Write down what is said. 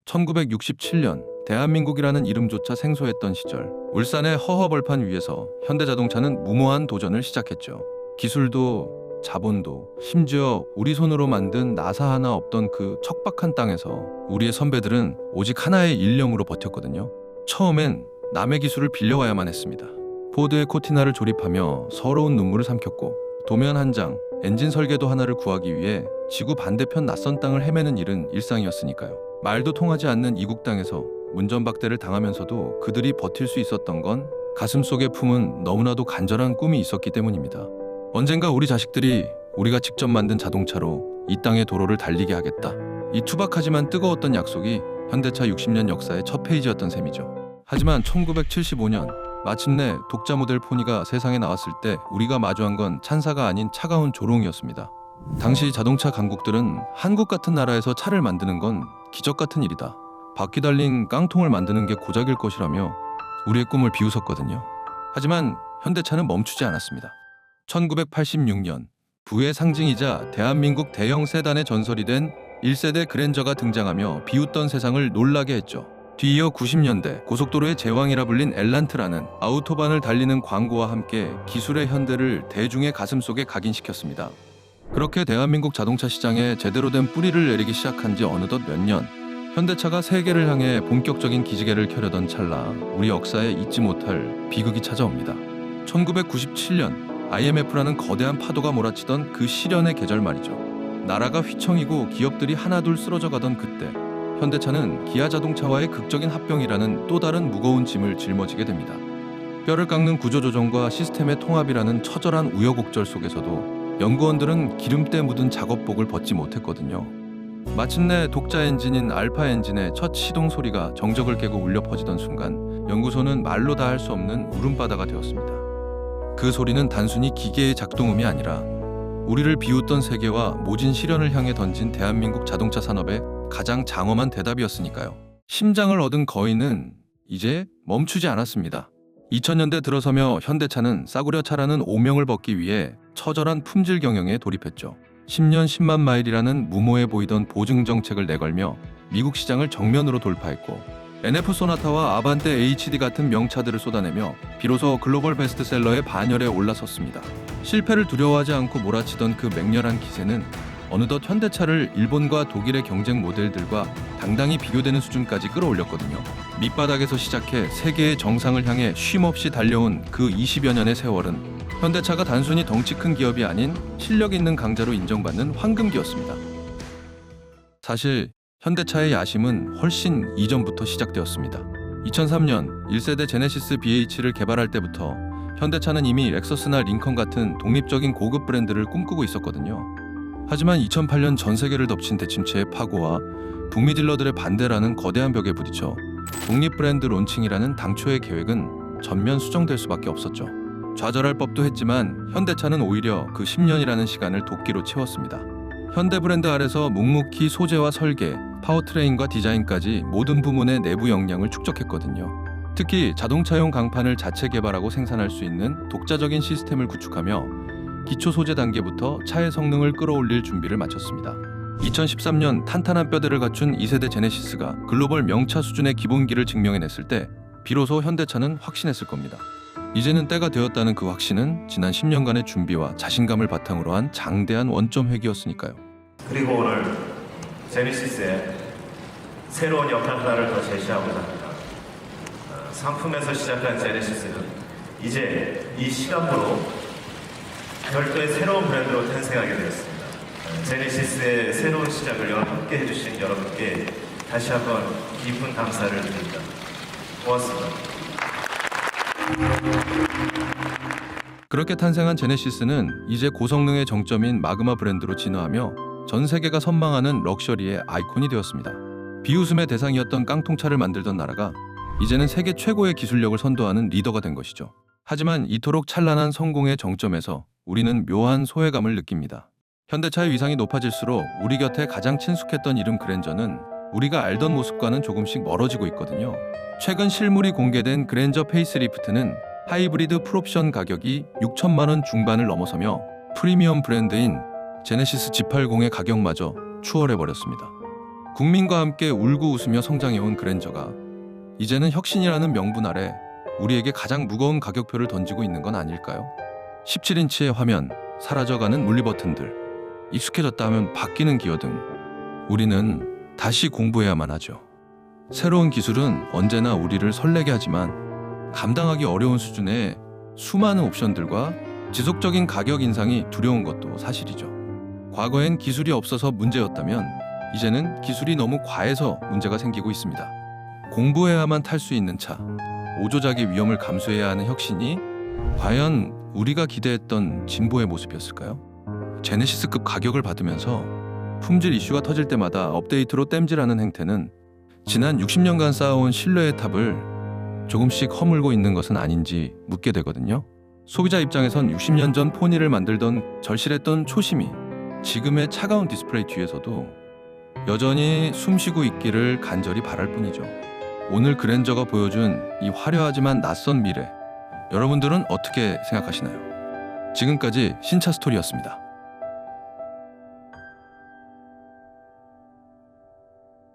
1967년 대한민국이라는 이름조차 생소했던 시절, 울산의 허허벌판 위에서 현대자동차는 무모한 도전을 시작했죠. 기술도 자본도 심지어 우리 손으로 만든 나사 하나 없던 그 척박한 땅에서 우리의 선배들은 오직 하나의 일념으로 버텼거든요. 처음엔 남의 기술을 빌려와야만 했습니다. 포드의 코티나를 조립하며 서러운 눈물을 삼켰고, 도면 한 장, 엔진 설계도 하나를 구하기 위해 지구 반대편 낯선 땅을 헤매는 일은 일상이었으니까요. 말도 통하지 않는 이국 땅에서 문전박대를 당하면서도 그들이 버틸 수 있었던 건 가슴속에 품은 너무나도 간절한 꿈이 있었기 때문입니다. 언젠가 우리 자식들이 우리가 직접 만든 자동차로 이 땅의 도로를 달리게 하겠다. 이 투박하지만 뜨거웠던 약속이 현대차 60년 역사의 첫 페이지였던 셈이죠. 하지만 1975년 마침내 독자 모델 포니가 세상에 나왔을 때 우리가 마주한 건 찬사가 아닌 차가운 조롱이었습니다. 당시 자동차 강국들은 한국 같은 나라에서 차를 만드는 건 기적 같은 일이다. 바퀴 달린 깡통을 만드는 게 고작일 것이라며 우리의 꿈을 비웃었거든요. 하지만 현대차는 멈추지 않았습니다. 1986년 부의 상징이자 대한민국 대형 세단의 전설이 된 1세대 그랜저가 등장하며 비웃던 세상을 놀라게 했죠. 뒤이어 90년대 고속도로의 제왕이라 불린 엘란트라는 아우토반을 달리는 광고와 함께 기술의 현대를 대중의 가슴속에 각인시켰습니다. 그렇게 대한민국 자동차 시장에 제대로 된 뿌리를 내리기 시작한 지 어느덧 몇 년, 현대차가 세계를 향해 본격적인 기지개를 켜려던 찰나 우리 역사에 잊지 못할 비극이 찾아옵니다. 1997년 IMF라는 거대한 파도가 몰아치던 그 시련의 계절 말이죠. 나라가 휘청이고 기업들이 하나둘 쓰러져 가던 그때, 현대차는 기아 자동차와의 극적인 합병이라는 또 다른 무거운 짐을 짊어지게 됩니다. 뼈를 깎는 구조조정과 시스템의 통합이라는 처절한 우여곡절 속에서도 연구원들은 기름때 묻은 작업복을 벗지 못했거든요. 마침내 독자 엔진인 알파 엔진의 첫 시동 소리가 정적을 깨고 울려 퍼지던 순간, 연구소는 말로 다 할 수 없는 울음바다가 되었습니다. 그 소리는 단순히 기계의 작동음이 아니라 우리를 비웃던 세계와 모진 시련을 향해 던진 대한민국 자동차 산업의 가장 장엄한 대답이었으니까요. 심장을 얻은 거인은 이제 멈추지 않았습니다. 2000년대 들어서며 현대차는 싸구려 차라는 오명을 벗기 위해 처절한 품질 경영에 돌입했죠. 10년 10만 마일이라는 무모해 보이던 보증 정책을 내걸며 미국 시장을 정면으로 돌파했고, NF 소나타와 아반떼 HD 같은 명차들을 쏟아내며 비로소 글로벌 베스트셀러의 반열에 올라섰습니다. 실패를 두려워하지 않고 몰아치던 그 맹렬한 기세는 어느덧 현대차를 일본과 독일의 경쟁 모델들과 당당히 비교되는 수준까지 끌어올렸거든요. 밑바닥에서 시작해 세계의 정상을 향해 쉼없이 달려온 그 20여 년의 세월은 현대차가 단순히 덩치 큰 기업이 아닌 실력 있는 강자로 인정받는 황금기였습니다. 사실 현대차의 야심은 훨씬 이전부터 시작되었습니다. 2003년 1세대 제네시스 BH를 개발할 때부터 현대차는 이미 렉서스나 링컨 같은 독립적인 고급 브랜드를 꿈꾸고 있었거든요. 하지만 2008년 전 세계를 덮친 대침체의 파고와 북미 딜러들의 반대라는 거대한 벽에 부딪혀 독립 브랜드 론칭이라는 당초의 계획은 전면 수정될 수밖에 없었죠. 좌절할 법도 했지만 현대차는 오히려 그 10년이라는 시간을 도끼로 채웠습니다. 현대 브랜드 아래서 묵묵히 소재와 설계, 파워트레인과 디자인까지 모든 부문의 내부 역량을 축적했거든요. 특히 자동차용 강판을 자체 개발하고 생산할 수 있는 독자적인 시스템을 구축하며 기초 소재 단계부터 차의 성능을 끌어올릴 준비를 마쳤습니다. 2013년 탄탄한 뼈대를 갖춘 2세대 제네시스가 글로벌 명차 수준의 기본기를 증명해냈을 때 비로소 현대차는 확신했을 겁니다. 이제는 때가 되었다는 그 확신은 지난 10년간의 준비와 자신감을 바탕으로 한 장대한 원점 회기였으니까요. 그리고 오늘 제네시스의 새로운 역할 하나를 더 제시하고자 합니다. 상품에서 시작한 제네시스는 이제 이 시간부로 별도의 새로운 브랜드로 탄생하게 되었습니다. 제네시스의 새로운 시작을 함께 해주신 여러분께 다시 한번 깊은 감사를 드립니다. 고맙습니다. 그렇게 탄생한 제네시스는 이제 고성능의 정점인 마그마 브랜드로 진화하며 전 세계가 선망하는 럭셔리의 아이콘이 되었습니다. 비웃음의 대상이었던 깡통차를 만들던 나라가 이제는 세계 최고의 기술력을 선도하는 리더가 된 것이죠. 하지만 이토록 찬란한 성공의 정점에서 우리는 묘한 소외감을 느낍니다. 현대차의 위상이 높아질수록 우리 곁에 가장 친숙했던 이름 그랜저는 우리가 알던 모습과는 조금씩 멀어지고 있거든요. 최근 실물이 공개된 그랜저 페이스리프트는 하이브리드 풀옵션 가격이 6천만 원 중반을 넘어서며 프리미엄 브랜드인 제네시스 G80의 가격마저 추월해버렸습니다. 국민과 함께 울고 웃으며 성장해온 그랜저가 이제는 혁신이라는 명분 아래 우리에게 가장 무거운 가격표를 던지고 있는 건 아닐까요? 17인치의 화면, 사라져가는 물리 버튼들, 익숙해졌다 하면 바뀌는 기어등, 우리는 다시 공부해야만 하죠. 새로운 기술은 언제나 우리를 설레게 하지만 감당하기 어려운 수준의 수많은 옵션들과 지속적인 가격 인상이 두려운 것도 사실이죠. 과거엔 기술이 없어서 문제였다면 이제는 기술이 너무 과해서 문제가 생기고 있습니다. 공부해야만 탈 수 있는 차, 오조작의 위험을 감수해야 하는 혁신이 과연 우리가 기대했던 진보의 모습이었을까요? 제네시스급 가격을 받으면서 품질 이슈가 터질 때마다 업데이트로 땜질하는 행태는 지난 60년간 쌓아온 신뢰의 탑을 조금씩 허물고 있는 것은 아닌지 묻게 되거든요. 소비자 입장에선 60년 전 포니를 만들던 절실했던 초심이 지금의 차가운 디스플레이 뒤에서도 여전히 숨쉬고 있기를 간절히 바랄 뿐이죠. 오늘 그랜저가 보여준 이 화려하지만 낯선 미래, 여러분들은 어떻게 생각하시나요? 지금까지 신차 스토리였습니다.